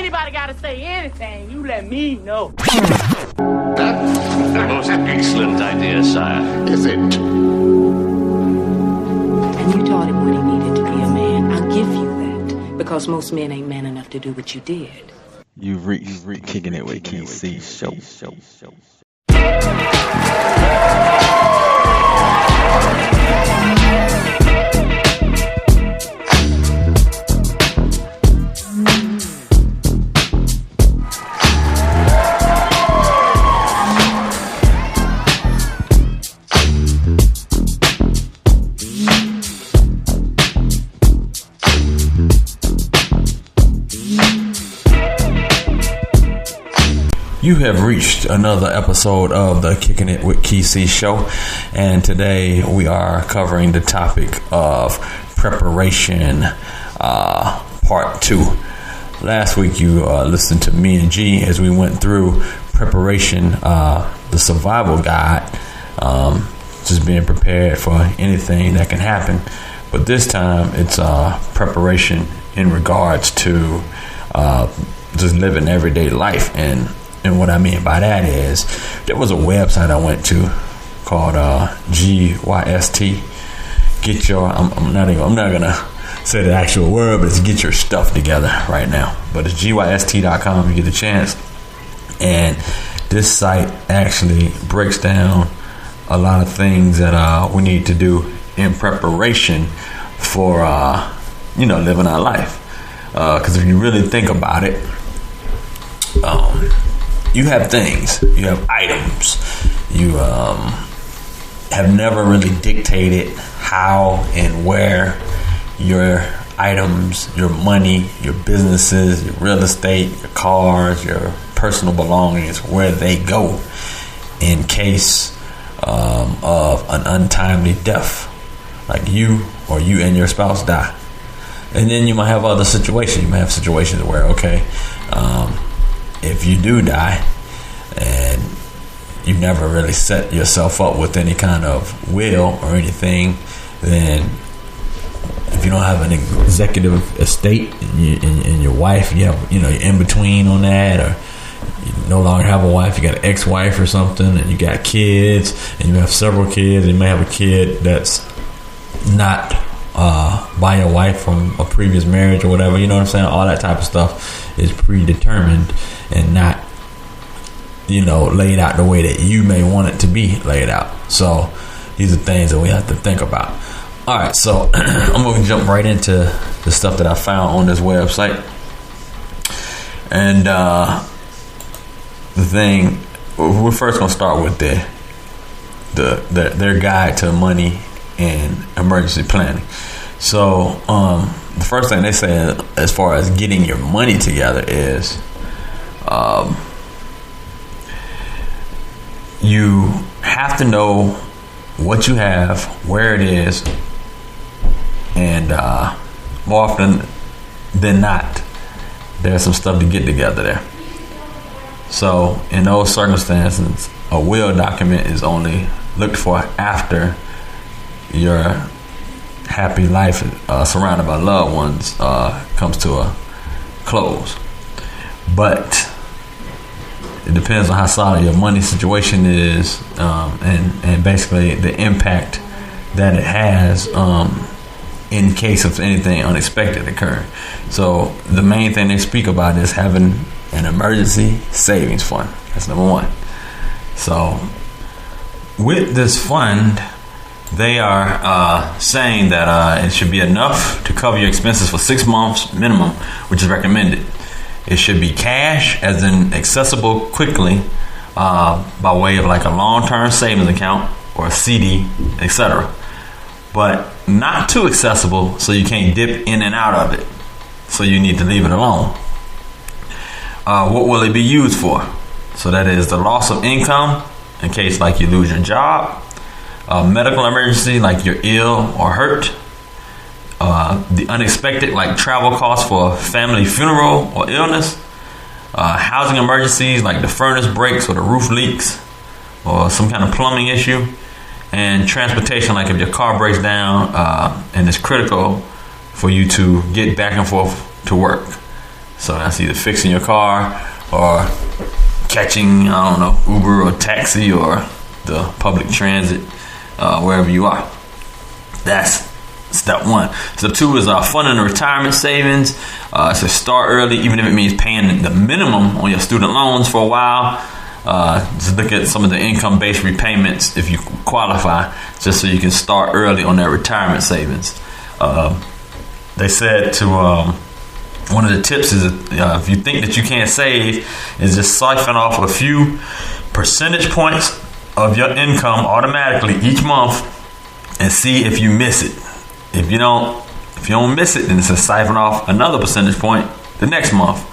anybody got to say anything, you let me know. That's the most excellent idea, sire. Is it? And you taught him what he needed to be a man. I'll give you that. Because most men ain't man enough to do what you did. You've reached Kicking It with KC show. You have reached another episode of the Kicking It with KC show, and today we are covering the topic of preparation, part 2. Last week you listened to me and G as we went through preparation, the survival guide, just being prepared for anything that can happen. But this time it's preparation in regards to just living everyday life. And what I mean by that is, there was a website I went to called GYST. Get your I'm not gonna say the actual word, but it's get your stuff together right now. But it's GYST.com. You get a chance, and this site actually breaks down a lot of things that we need to do in preparation for living our life. Because if you really think about it, you have things, you have items, you have never really dictated how and where your items, your money, your businesses, your real estate, your cars, your personal belongings, where they go in case of an untimely death, like you or you and your spouse die. And then you might have other situations. You might have situations where, if you do die and you never really set yourself up with any kind of will or anything, then if you don't have an executive estate and your wife, you have, you're in between on that, or you no longer have a wife, you got an ex-wife or something, and you got kids, and you have several kids, and you may have a kid that's not by your wife from a previous marriage or whatever, you know what I'm saying? All that type of stuff is predetermined and not, laid out the way that you may want it to be laid out. So these are things that we have to think about. All right, so I'm going to jump right into the stuff that I found on this website. And the thing, we're first going to start with their guide to money and emergency planning. So the first thing they say as far as getting your money together is you have to know what you have, where it is, and more often than not, there's some stuff to get together there. So in those circumstances, a will document is only looked for after your happy life surrounded by loved ones comes to a close. But it depends on how solid your money situation is, and basically the impact that it has in case of anything unexpected occurring. So the main thing they speak about is having an emergency savings fund. That's number one. So with this fund, they are saying that it should be enough to cover your expenses for 6 months minimum, which is recommended. It should be cash, as in accessible quickly by way of like a long-term savings account or a CD, etc. But not too accessible so you can't dip in and out of it. So you need to leave it alone. What will it be used for? So that is the loss of income in case like you lose your job, medical emergency like you're ill or hurt, the unexpected like travel costs for a family funeral or illness, housing emergencies like the furnace breaks or the roof leaks or some kind of plumbing issue, and transportation like if your car breaks down and it's critical for you to get back and forth to work. So that's either fixing your car or catching, I don't know, Uber or taxi or the public transit, wherever you are. That's step one. Step two is funding the retirement savings. So start early, even if it means paying the minimum on your student loans for a while. Just look at some of the income-based repayments if you qualify, just so you can start early on that retirement savings. They said to one of the tips is if you think that you can't save, is just siphon off a few percentage points of your income automatically each month and see if you miss it. If you don't miss it, then it's a siphon off another percentage point the next month,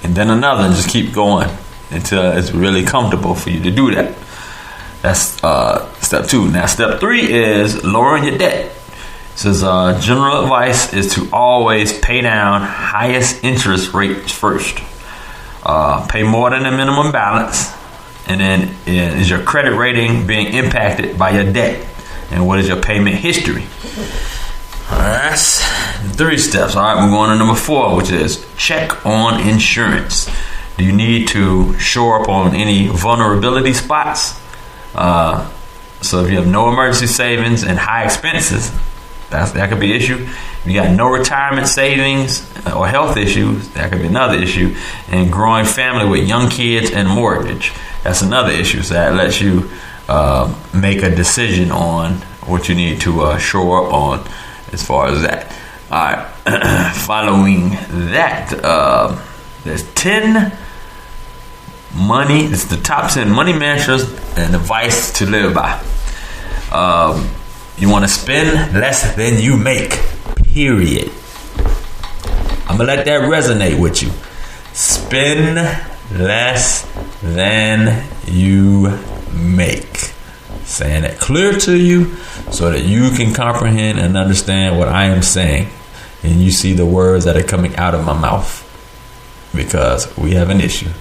and then another, and just keep going until it's really comfortable for you to do that. That's step two. Now, step three is lowering your debt. It says general advice is to always pay down highest interest rates first. Pay more than the minimum balance, and then is your credit rating being impacted by your debt, and what is your payment history? All right, that's 3 steps. All right, we're going to number 4, which is check on insurance. Do you need to shore up on any vulnerability spots? So if you have no emergency savings and high expenses, that could be an issue. If you got no retirement savings or health issues, that could be another issue. And growing family with young kids and mortgage, that's another issue. So that lets you make a decision on what you need to shore up on as far as that. All right. Following that, there's 10 money. It's the top 10 money mantras and advice to live by. You want to spend less than you make. Period. I'm gonna let that resonate with you. Spend less than you make. Saying it clear to you so that you can comprehend and understand what I am saying, and you see the words that are coming out of my mouth, because we have an issue.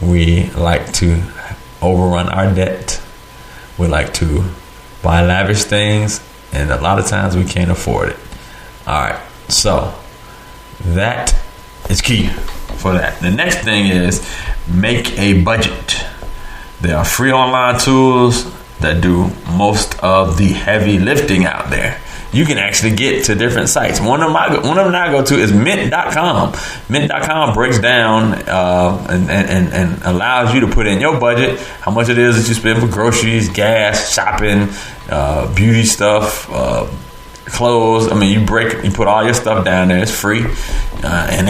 We like to overrun our debt. We like to buy lavish things, and a lot of times we can't afford it. All right, so that is key for that. The next thing is make a budget. There are free online tools that do most of the heavy lifting out there. You can actually get to different sites. One of them I go to is mint.com. Mint.com breaks down and allows you to put in your budget, how much it is that you spend for groceries, gas, shopping, beauty stuff, clothes. I mean, you put all your stuff down there. It's free, and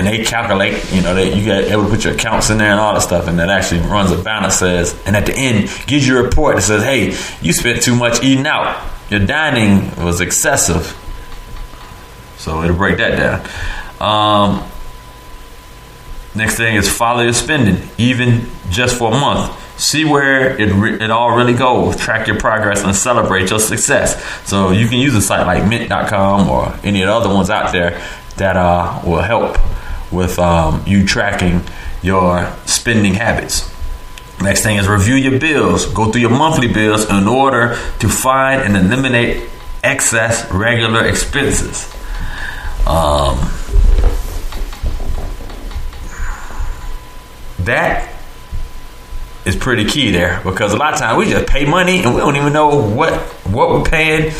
they calculate. You get able to put your accounts in there and all that stuff, and that actually runs a balance. Says, and at the end gives you a report that says, "Hey, you spent too much eating out. Your dining was excessive." So it'll break that down. Next thing is follow your spending, even just for a month. See where it all really goes. Track your progress and celebrate your success. So you can use a site like mint.com or any of the other ones out there that will help with you tracking your spending habits. Next thing is review your bills. Go through your monthly bills in order to find and eliminate excess regular expenses. That is pretty key there, because a lot of times we just pay money and we don't even know what we're paying,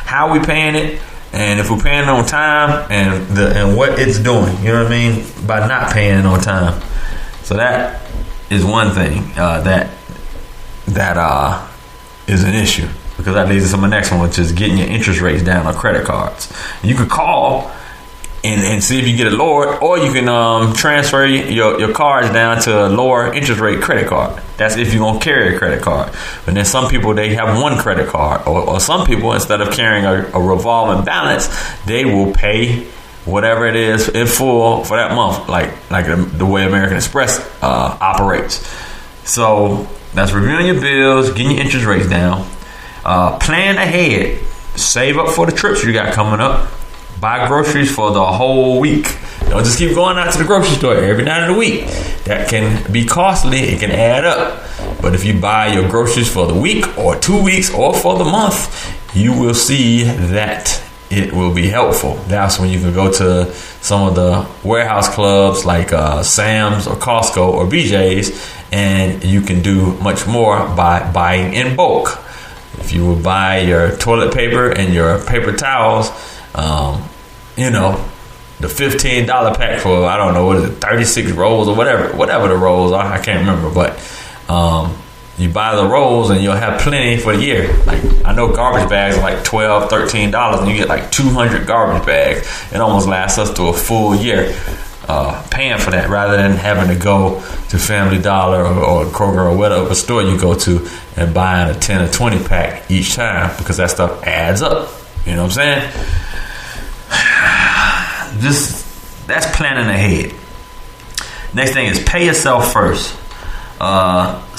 how we're paying it, and if we're paying it on time, and what it's doing. You know what I mean? By not paying it on time. So that is one thing that is an issue, because that leads us to my next one, which is getting your interest rates down on credit cards. You could call and see if you get it lowered, or you can transfer your cards down to a lower interest rate credit card. That's if you're going to carry a credit card. But then some people, they have one credit card, or some people, instead of carrying a revolving balance, they will pay whatever it is in full for that month, like the way American Express operates. So that's reviewing your bills, getting your interest rates down, plan ahead, save up for the trips you got coming up, buy groceries for the whole week. Don't just keep going out to the grocery store every night of the week. That can be costly. It can add up. But if you buy your groceries for the week or 2 weeks or for the month, you will see that it will be helpful. That's when you can go to some of the warehouse clubs like Sam's or Costco or BJ's, and you can do much more by buying in bulk. If you would buy your toilet paper and your paper towels, the $15 pack for, I don't know, what is it, 36 rolls or whatever the rolls are, I can't remember, but you buy the rolls and you'll have plenty for the year. Like, I know garbage bags are like $12, $13, and you get like 200 garbage bags. It almost lasts us to a full year paying for that, rather than having to go to Family Dollar or Kroger or whatever store you go to and buying a 10 or 20 pack each time, because that stuff adds up. You know what I'm saying? That's planning ahead. Next thing is pay yourself first.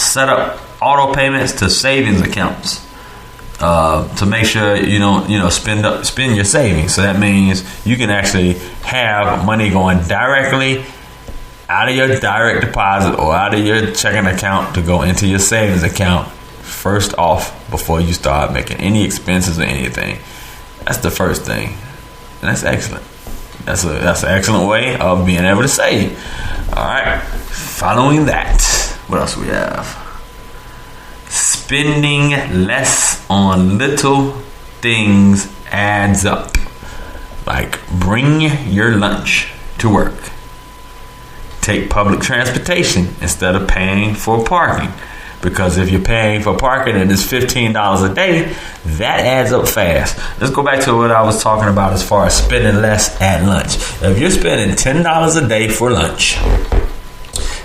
Set up auto payments to savings accounts to make sure you don't spend your savings. So that means you can actually have money going directly out of your direct deposit or out of your checking account to go into your savings account first off, before you start making any expenses or anything. That's the first thing, and that's excellent. That's an excellent way of being able to save. All right, following that, what else we have? Spending less on little things adds up. Like, bring your lunch to work. Take public transportation instead of paying for parking. Because if you're paying for parking and it's $15 a day, that adds up fast. Let's go back to what I was talking about as far as spending less at lunch. If you're spending $10 a day for lunch,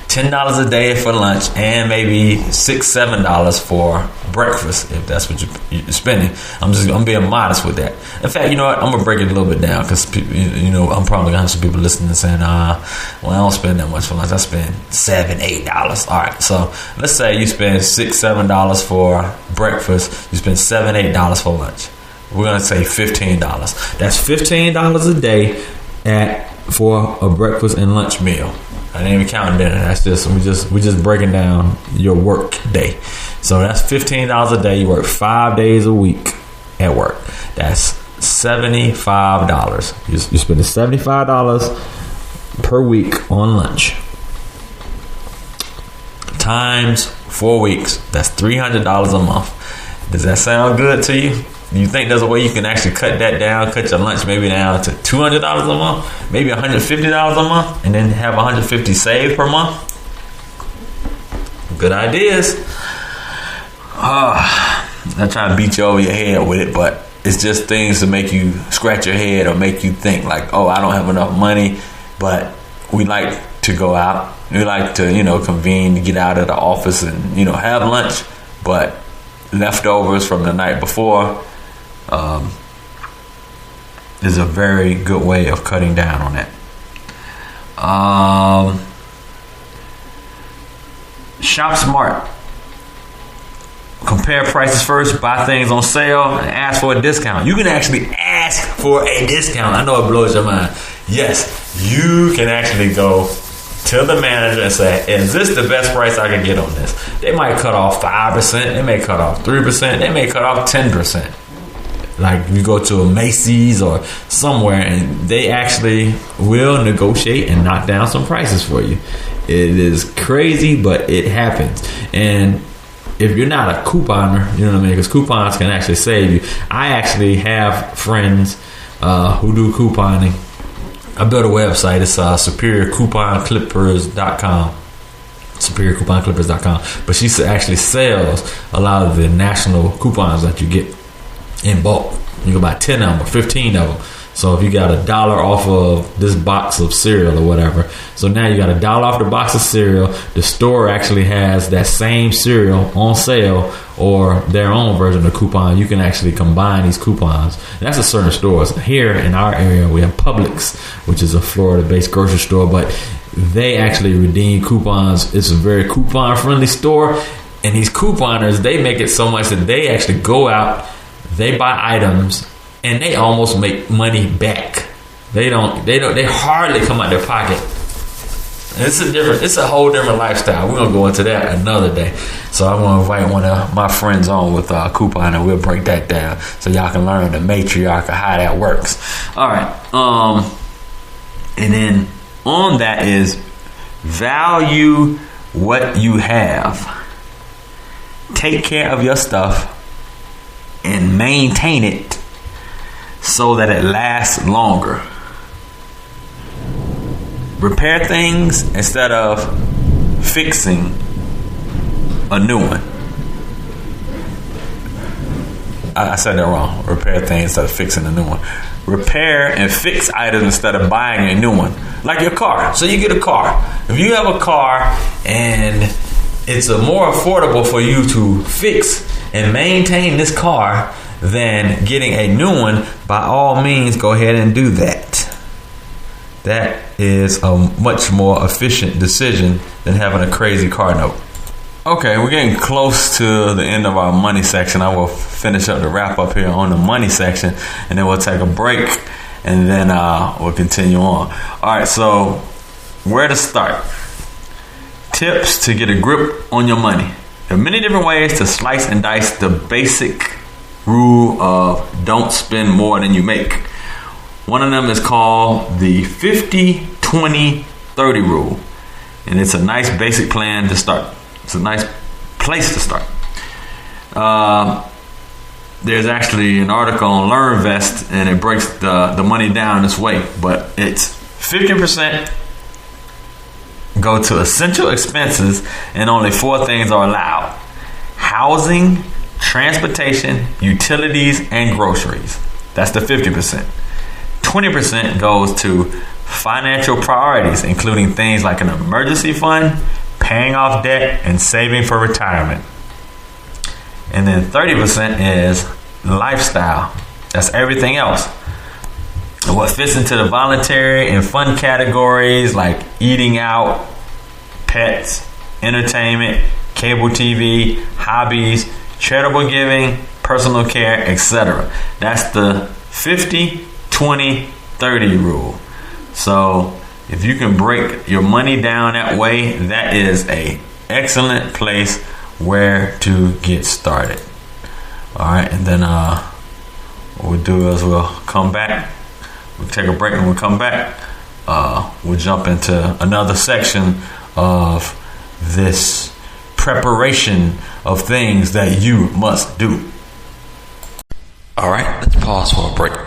$10 a day for lunch, and maybe $6-7 for breakfast, if that's what you're spending. I'm being modest with that. In fact, you know what? I'm gonna break it a little bit down, because I'm probably gonna have some people listening and saying, I don't spend that much for lunch. I spend $7-8. All right, so let's say you spend $6-7 for breakfast. You spend $7-8 for lunch. We're gonna say $15. That's $15 a day for a breakfast and lunch meal. I didn't even count dinner. That's just we just breaking down your work day. So that's $15 a day. You work 5 days a week at work. That's $75. You're spending $75 per week on lunch. Times 4 weeks. That's $300 a month. Does that sound good to you? Do you think there's a way you can actually cut that down, cut your lunch maybe down to $200 a month, maybe $150 a month, and then have $150 saved per month? Good ideas. Not trying to beat you over your head with it, but it's just things to make you scratch your head or make you think like, I don't have enough money, but we like to go out. We like to, convene to get out of the office and, have lunch, but leftovers from the night before is a very good way of cutting down on that. Shop smart. Compare prices first, buy things on sale, and ask for a discount. You can actually ask for a discount. I know it blows your mind. Yes, you can actually go to the manager and say, is this the best price I can get on this? They might cut off 5%, they may cut off 3%, they may cut off 10%. Like, you go to a Macy's or somewhere and they actually will negotiate and knock down some prices for you. It is crazy, but it happens. And if you're not a couponer, you know what I mean? Because coupons can actually save you. I actually have friends who do couponing. I built a website. It's superiorcouponclippers.com. superiorcouponclippers.com. But she actually sells a lot of the national coupons that you get in bulk. You can buy 10 of them or 15 of them. So if you got $1 off of this box of cereal or whatever, so now you got $1 off the box of cereal. The store actually has that same cereal on sale or their own version of the coupon. You can actually combine these coupons. And that's at certain stores. Here in our area, we have Publix, which is a Florida-based grocery store, but they actually redeem coupons. It's a very coupon-friendly store, and these couponers, they make it so much that they actually go out, they buy items, and they almost make money back. They hardly come out their pocket It's a whole different lifestyle. We're gonna go into that another day. So I'm gonna invite one of my friends on with Coupon, and we'll break that down so y'all can learn the matriarch of how that works. All right. And then on that is value what you have. Take care of your stuff and maintain it so that it lasts longer. Repair things instead of fixing a new one. I said that wrong. Repair things instead of fixing a new one. Repair and fix items instead of buying a new one. Like your car. So you get a car. If you have a car and it's more affordable for you to fix and maintain this car than getting a new one, by all means, go ahead and do that. That is a much more efficient decision than having a crazy car note. Okay, we're getting close to the end of our money section. I will finish up the wrap up here on the money section, and then we'll take a break, and then we'll continue on. All right, so where to start? Tips to get a grip on your money. There are many different ways to slice and dice the basic rule of don't spend more than you make. One of them is called the 50-20-30 rule. And it's a nice basic plan to start. It's a nice place to start. There's actually an article on LearnVest, and it breaks the money down this way. But it's 50% go to essential expenses, and only 4 things are allowed: housing, transportation, utilities, and groceries. That's the 50%. 20% goes to financial priorities, including things like an emergency fund, paying off debt, and saving for retirement. And then 30% is lifestyle. That's everything else. What fits into the voluntary and fun categories like eating out, pets, entertainment, cable TV, hobbies, charitable giving, personal care, etc. That's the 50-20-30 rule. So if you can break your money down that way, that is an excellent place where to get started. All right, and then what we'll do is we'll come back. We'll take a break, and we'll come back. We'll jump into another section of this preparation of things that you must do. All right, let's pause for a break.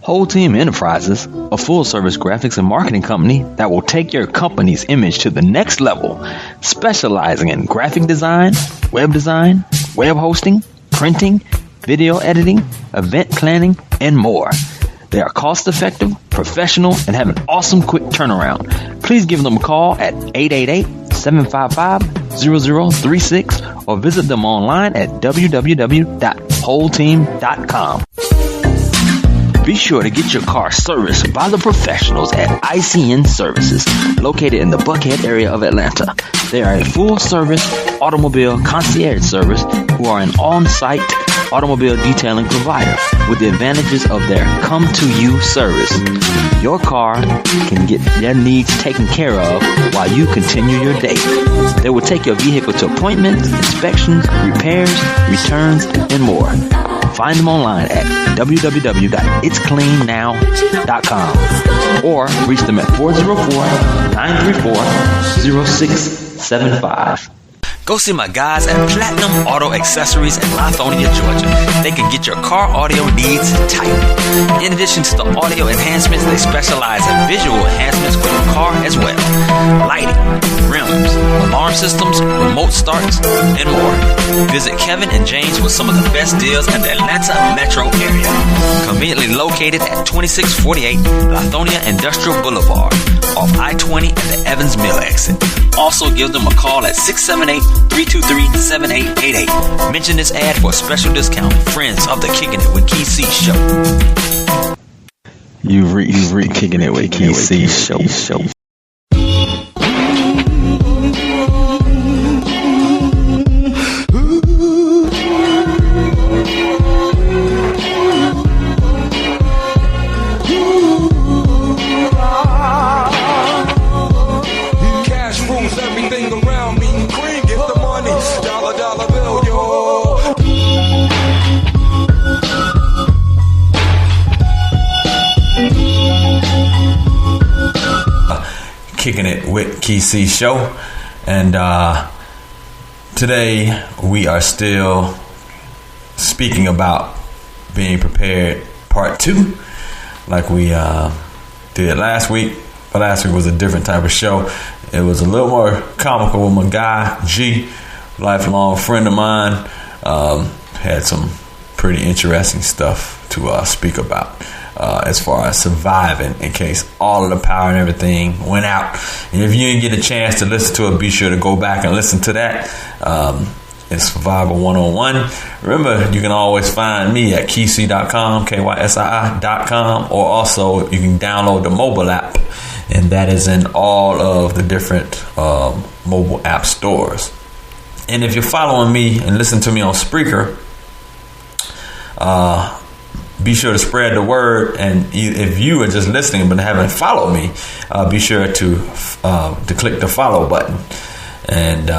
Whole Team Enterprises, a full-service graphics and marketing company that will take your company's image to the next level, specializing in graphic design, web hosting, printing, video editing, event planning, and more. They are cost-effective, professional, and have an awesome quick turnaround. Please give them a call at 888-755-0036 or visit them online at www.wholeteam.com. Be sure to get your car serviced by the professionals at ICN Services, located in the Buckhead area of Atlanta. They are a full-service automobile concierge service who are an on-site automobile detailing provider with the advantages of their come-to-you service. Your car can get their needs taken care of while you continue your day. They will take your vehicle to appointments, inspections, repairs, returns, and more. Find them online at www.itscleannow.com or reach them at 404-934-0675. Go see my guys at Platinum Auto Accessories in Lithonia, Georgia. They can get your car audio needs tight. In addition to the audio enhancements, they specialize in visual enhancements for your car as well. Lighting, rims, alarm systems, remote starts, and more. Visit Kevin and James with some of the best deals in the Atlanta metro area. Conveniently located at 2648 Lithonia Industrial Boulevard, off I-20 and the Evans Mill exit. Also give them a call at 678-323-7888. Mention this ad for a special discount. Friends of the Kicking It with Key C show. You've reached Kicking It with Key C show. Kicking It with Key C show. And today we are still speaking about being prepared part 2, like we did last week. But last week was a different type of show. It was a little more comical with my guy G, lifelong friend of mine. Had some pretty interesting stuff to speak about as far as surviving in case all of the power and everything went out. And if you didn't get a chance to listen to it, be sure to go back and listen to that. It's Survival 101. Remember, you can always find me at keyc.com, KYSII.com, or also you can download the mobile app, and that is in all of the different mobile app stores. And if you're following me and listen to me on Spreaker, be sure to spread the word. And if you are just listening but haven't followed me, be sure to click the follow button, and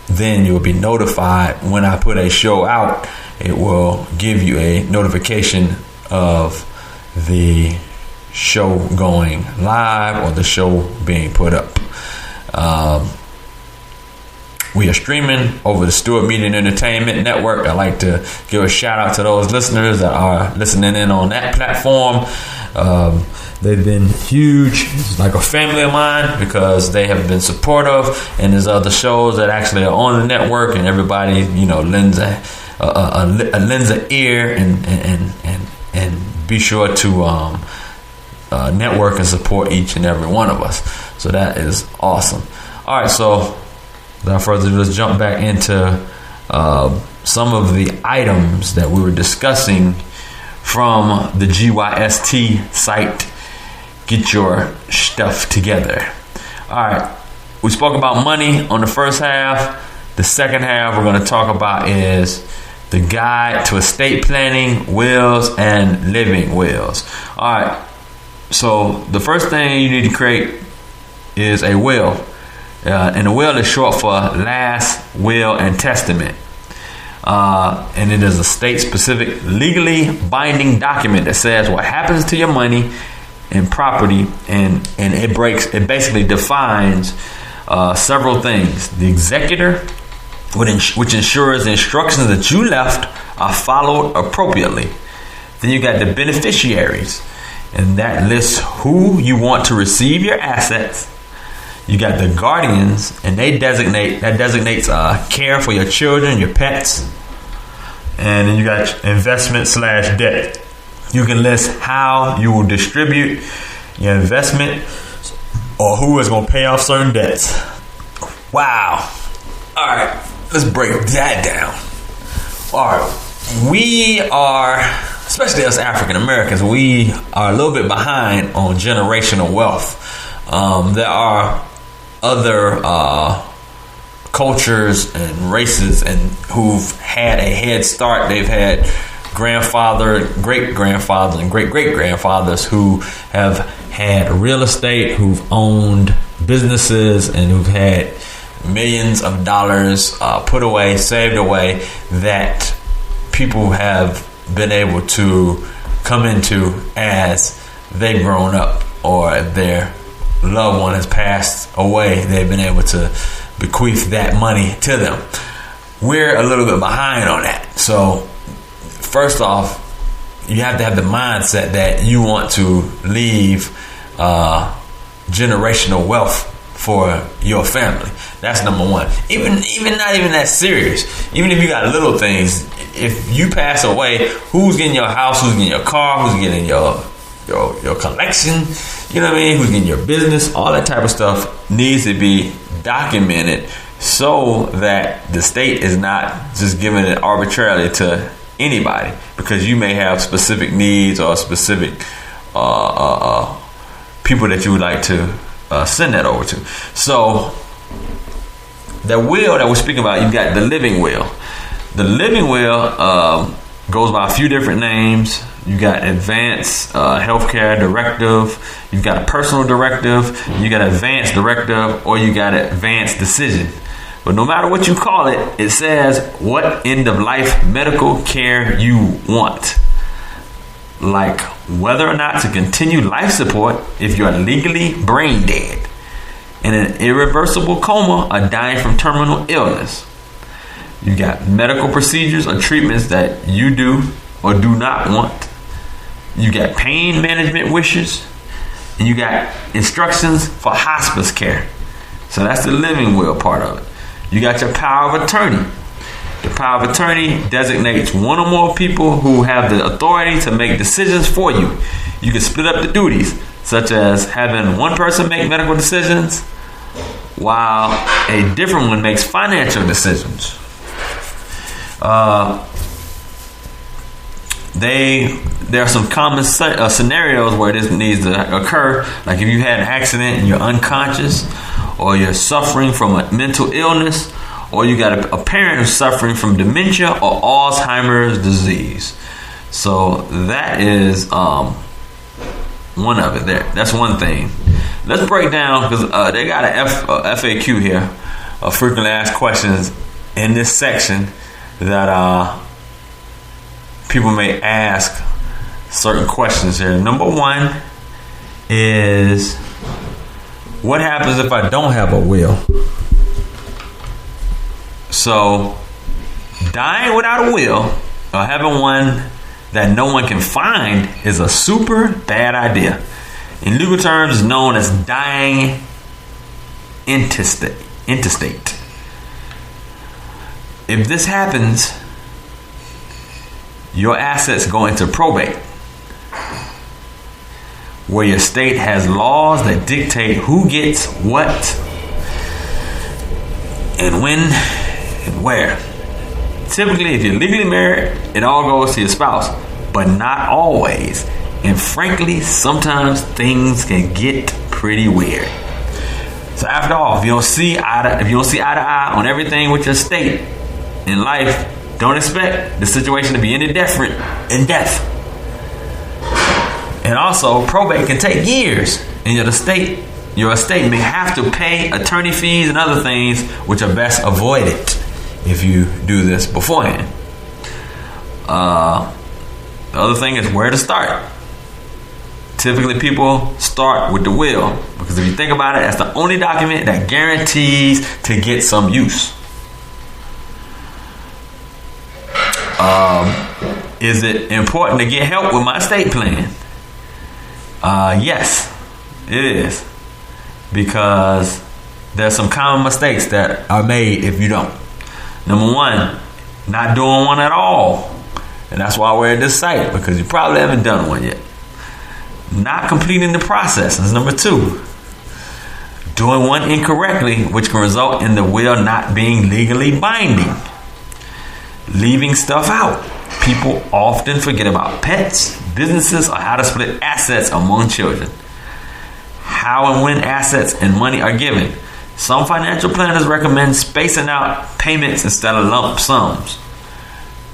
then you'll be notified when I put a show out. It will give you a notification of the show going live or the show being put up. We are streaming over the Stewart Media and Entertainment Network. I'd like to give a shout out to those listeners that are listening in on that platform. They've been huge. It's like a family of mine because they have been supportive, and there's other shows that actually are on the network, and everybody, lends an ear and be sure to network and support each and every one of us. So that is awesome. All right, so without further ado, let's jump back into some of the items that we were discussing from the GYST site. Get your stuff together. All right, we spoke about money on the first half. The second half we're going to talk about is the guide to estate planning, wills, and living wills. All right, so the first thing you need to create is a will. And a will is short for last will and testament. And it is a state-specific, legally binding document that says what happens to your money and property, and it basically defines several things. The executor, which ensures the instructions that you left are followed appropriately. Then you got the beneficiaries, and that lists who you want to receive your assets. You got the guardians, and that designates care for your children, your pets. And then you got investment/debt. You can list how you will distribute your investment or who is going to pay off certain debts. Wow. All right, let's break that down. All right, we are, especially us African Americans, we are a little bit behind on generational wealth. There are other cultures and races and who've had a head start. They've had grandfather, great-grandfathers, and great-great-grandfathers who have had real estate, who've owned businesses, and who've had millions of dollars put away, saved away, that people have been able to come into as they've grown up or their loved one has passed away. They've been able to bequeath that money to them. We're a little bit behind on that. So first off, you have to have the mindset that you want to leave generational wealth for your family. That's number one. Even not even that serious. Even if you got little things, if you pass away, who's getting your house? Who's getting your car? Who's getting your collection? You know what I mean? Who's getting your business? All that type of stuff needs to be documented so that the state is not just giving it arbitrarily to anybody, because you may have specific needs or specific people that you would like to send that over to. So the will that we're speaking about, you've got the living will. The living will goes by a few different names. You got advanced healthcare directive, you've got a personal directive, you got advanced directive, or you got advanced decision. But no matter what you call it, it says what end of life medical care you want. Like whether or not to continue life support if you're legally brain dead. in an irreversible coma or dying from terminal illness. You got medical procedures or treatments that you do or do not want. You got pain management wishes. And you got instructions for hospice care. So that's the living will part of it. You got your power of attorney. The power of attorney designates one or more people who have the authority to make decisions for you. You can split up the duties, such as having one person make medical decisions while a different one makes financial decisions. There are some common scenarios where this needs to occur, like if you had an accident and you're unconscious, or you're suffering from a mental illness, or you got a parent who's suffering from dementia or Alzheimer's disease. So that is one of it there. That's one thing. Let's break down, because they got a FAQ here, frequently asked questions in this section that people may ask certain questions here. Number one is, what happens if I don't have a will? So, dying without a will, or having one that no one can find, is a super bad idea. In legal terms, it's known as dying intestate. If this happens, your assets go into probate, where your state has laws that dictate who gets what and when and where. Typically, if you're legally married, it all goes to your spouse, but not always. And frankly, sometimes things can get pretty weird. So after all, if you don't see eye to eye on everything with your state in life, don't expect the situation to be any different in death. And also, probate can take years, and your estate may have to pay attorney fees and other things, which are best avoided if you do this beforehand. The other thing is where to start. Typically, people start with the will, because if you think about it, that's the only document that guarantees to get some use. Is it important to get help with my estate plan? Yes, it is. Because there's some common mistakes that are made if you don't. Number one, not doing one at all. And that's why we're at this site, because you probably haven't done one yet. Not completing the process is number two. Doing one incorrectly, which can result in the will not being legally binding. Leaving stuff out. People often forget about pets, businesses, or how to split assets among children. How and when assets and money are given. Some financial planners recommend spacing out payments instead of lump sums.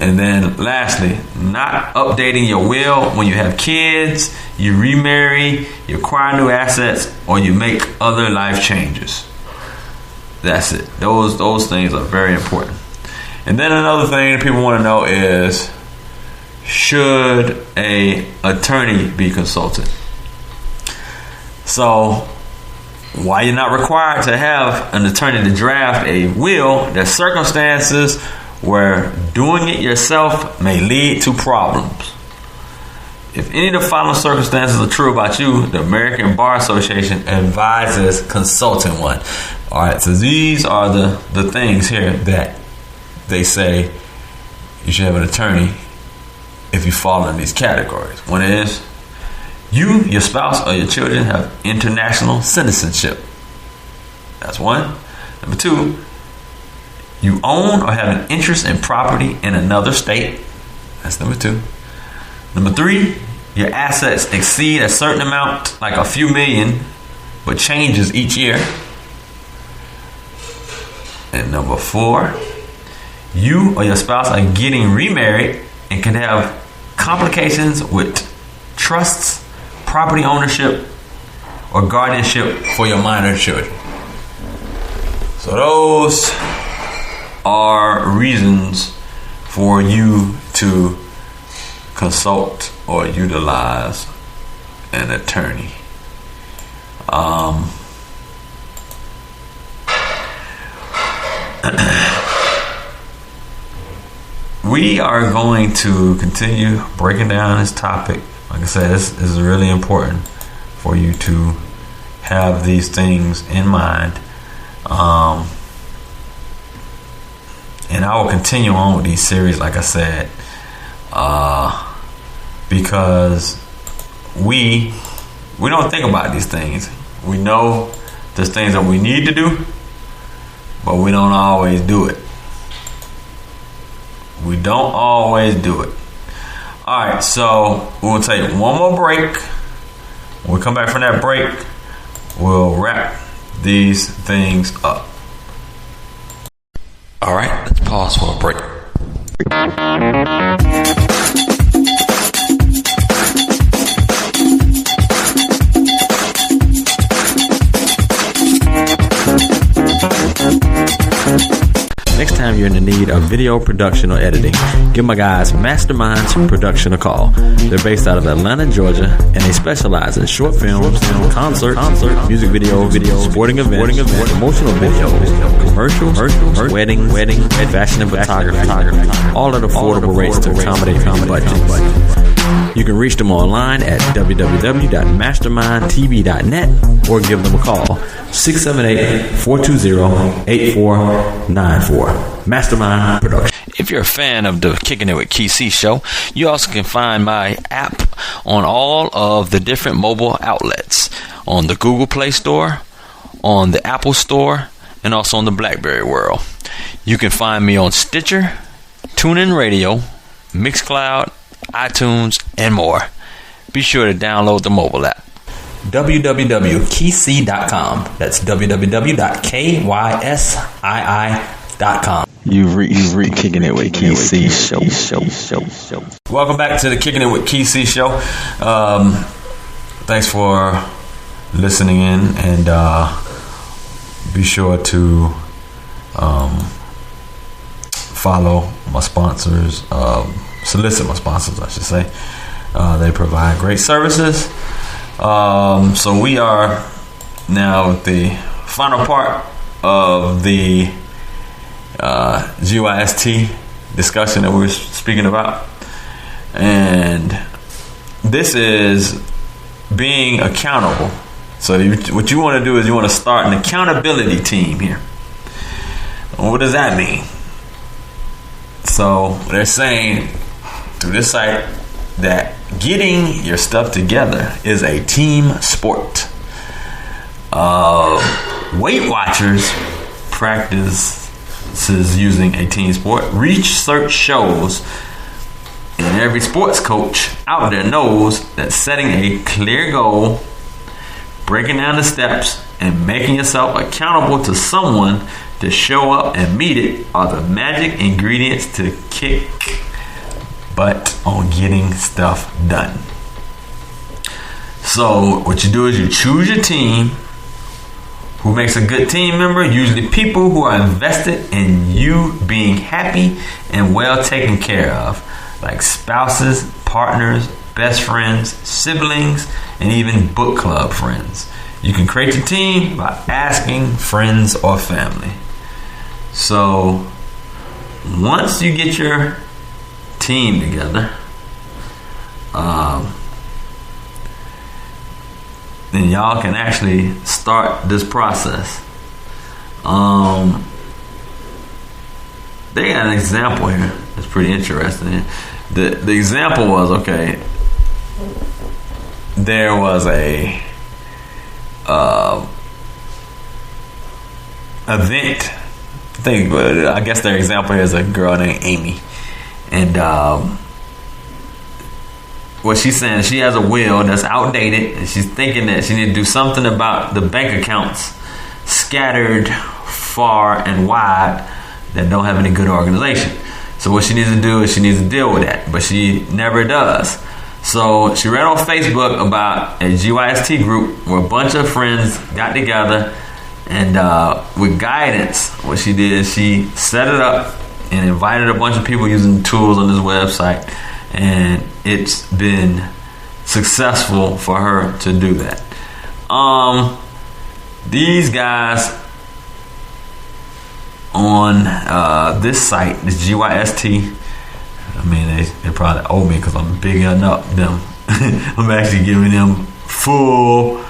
And then lastly, not updating your will when you have kids, you remarry, you acquire new assets, or you make other life changes. That's it. Those things are very important. And then another thing that people want to know is, should an attorney be consulted? So, while you're not required to have an attorney to draft a will, there's circumstances where doing it yourself may lead to problems. If any of the following circumstances are true about you, the American Bar Association advises consulting one. All right, so these are the things here that they say you should have an attorney if you fall in these categories. One is, you, your spouse, or your children have international citizenship. That's one. Number two, you own or have an interest in property in another state. That's number two. Number three, your assets exceed a certain amount, like a few million, but changes each year. And number four, you or your spouse are getting remarried and can have complications with trusts, property ownership, or guardianship for your minor children. So those are reasons for you to consult or utilize an attorney. we are going to continue breaking down this topic. Like I said, this is really important for you to have these things in mind. And I will continue on with these series, like I said, because we don't think about these things. We know there's things that we need to do, but we don't always do it. We don't always do it. All right, so we'll take one more break. When we come back from that break, we'll wrap these things up. All right, let's pause for a break. Next time you're in the need of video production or editing, give my guys Masterminds Production a call. They're based out of Atlanta, Georgia, and they specialize in short films, concerts, music videos, sporting events, promotional videos, commercials, weddings, fashion and photography, all at affordable rates to accommodate your budget. You can reach them online at www.mastermindtv.net or give them a call, 678-420-8494. Mastermind Production. If you're a fan of the Kicking It with Key C show, you also can find my app on all of the different mobile outlets, on the Google Play Store, on the Apple Store, and also on the BlackBerry world. You can find me on Stitcher, TuneIn Radio, Mixcloud, iTunes, and more. Be sure to download the mobile app. www.keysee.com. That's www.kysii.com. You've reached Kicking It with Key C show. Welcome back to the Kicking It with Key C show. Thanks for listening in, and be sure to follow my sponsors. Solicit my sponsors, I should say. They provide great services. So we are now at the final part of the GYST discussion that we were speaking about. And this is being accountable. So what you want to do is you want to start an accountability team here. What does that mean? So they're saying through this site that getting your stuff together is a team sport. Weight Watchers practices using a team sport. Research shows, and every sports coach out there knows that setting a clear goal, breaking down the steps, and making yourself accountable to someone to show up and meet it are the magic ingredients to kick butt on getting stuff done. So what you do is you choose your team. Who makes a good team member? Usually people who are invested in you being happy and well taken care of, like spouses, partners, best friends, siblings, and even book club friends. You can create your team by asking friends or family. So once you get your team together, then y'all can actually start this process. They got an example here that's pretty interesting. The example was, okay, there was a event. I guess their example here is a girl named Amy, and what she's saying, she has a will that's outdated, and she's thinking that she needs to do something about the bank accounts scattered far and wide that don't have any good organization. So what she needs to do is she needs to deal with that, but she never does. So she read on Facebook about a GYST group where a bunch of friends got together, and with guidance, what she did is she set it up and invited a bunch of people using tools on this website, and it's been successful for her to do that. These guys on this site, this GYST, I mean, they probably owe me because I'm bigging up them. I'm actually giving them full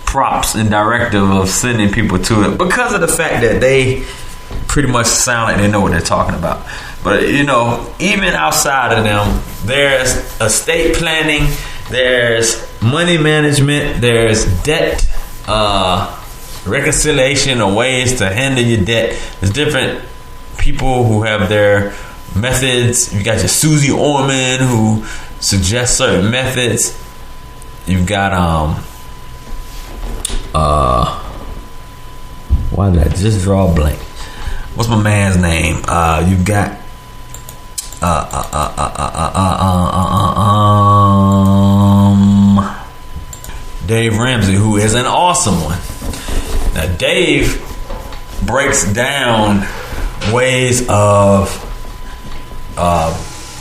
props and directive of sending people to it because of the fact that they pretty much sound like they know what they're talking about. But even outside of them, there's estate planning, there's money management, there's debt reconciliation or ways to handle your debt. There's different people who have their methods. You got your Susie Orman who suggests certain methods. You've got why did I just draw a blank? What's my man's name? You got Dave Ramsey, who is an awesome one. Now Dave breaks down ways of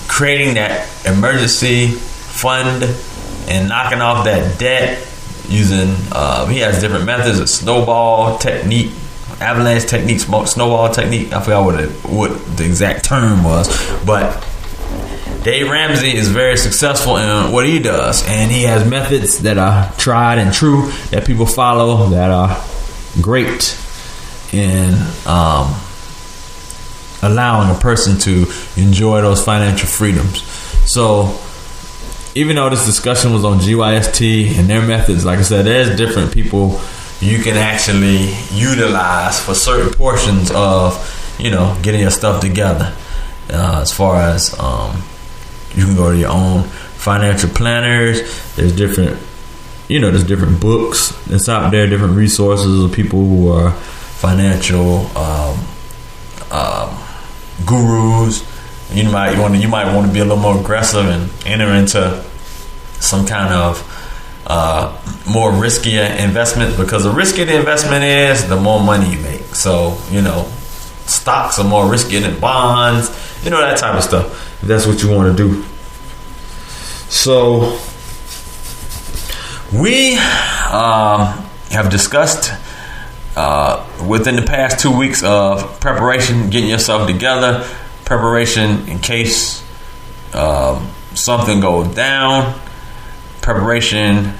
creating that emergency fund and knocking off that debt using he has different methods of snowball technique, avalanche technique, snowball technique. I forgot what the exact term was, but Dave Ramsey is very successful in what he does, and he has methods that are tried and true that people follow that are great in allowing a person to enjoy those financial freedoms. So even though this discussion was on GYST and their methods, like I said, there's different people you can actually utilize for certain portions of, getting your stuff together. As far as you can go to your own financial planners. There's different, there's different books that's out there, different resources of people who are financial gurus. You might want to be a little more aggressive and enter into some kind of more riskier investment, because the riskier the investment is, the more money you make. So stocks are more riskier than bonds, that type of stuff, if that's what you want to do. So we have discussed within the past 2 weeks of preparation, getting yourself together, preparation in case something goes down, preparation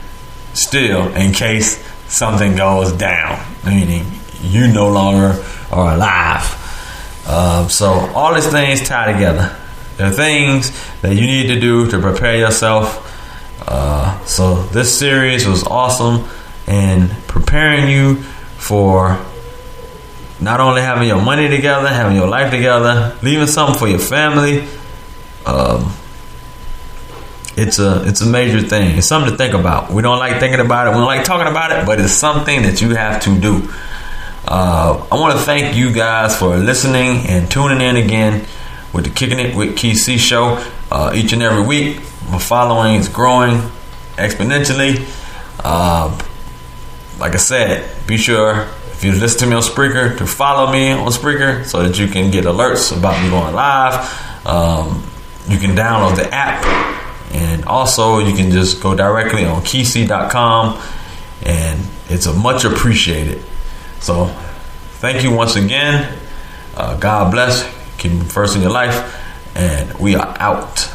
still in case something goes down, meaning you no longer are alive. So all these things tie together. There are things that you need to do to prepare yourself. So this series was awesome in preparing you for not only having your money together, having your life together, leaving something for your family. It's a major thing. It's something to think about. We don't like thinking about it. We don't like talking about it, but it's something that you have to do. I want to thank you guys for listening and tuning in again with the Kicking It with Key C show each and every week. My following is growing exponentially. Like I said, be sure, if you listen to me on Spreaker, to follow me on Spreaker so that you can get alerts about me going live. You can download the app, and also you can just go directly on keyc.com, and it's a much appreciated. So thank you once again. God bless. Keep him first in your life, and we are out.